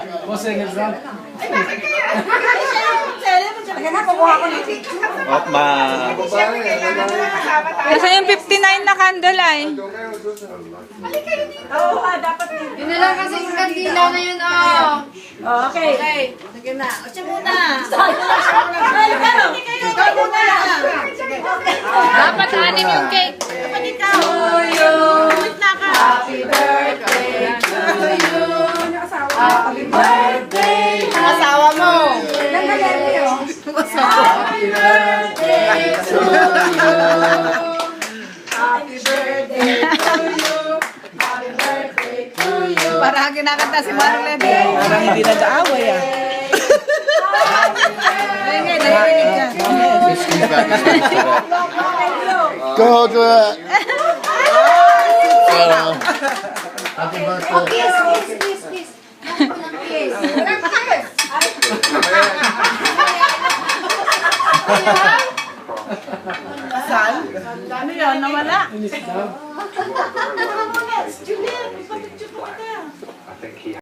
Bossing is wrong. Oh, Nasaan yung 59 na candle ay? Yun na lang kasi yung kandila na yun, oh. Okay. Okay. Sige na. O, siya muna. Ikaw muna. Dapat anim yung cake. Dapat ikaw. Gitna ka. Happy birthday to you. Happy birthday. Ang asawa mo. Happy birthday to you. Happy birthday to you. Happy birthday to you. Parang kinakanta si Manong Levy. Parang hindi nag-aaway ah. Go to it. Happy birthday. Kiss, kiss, kiss, kiss. Kiss. Saan? Ano yun? Nawala? Finish now. Juliet, ipatid ko kita.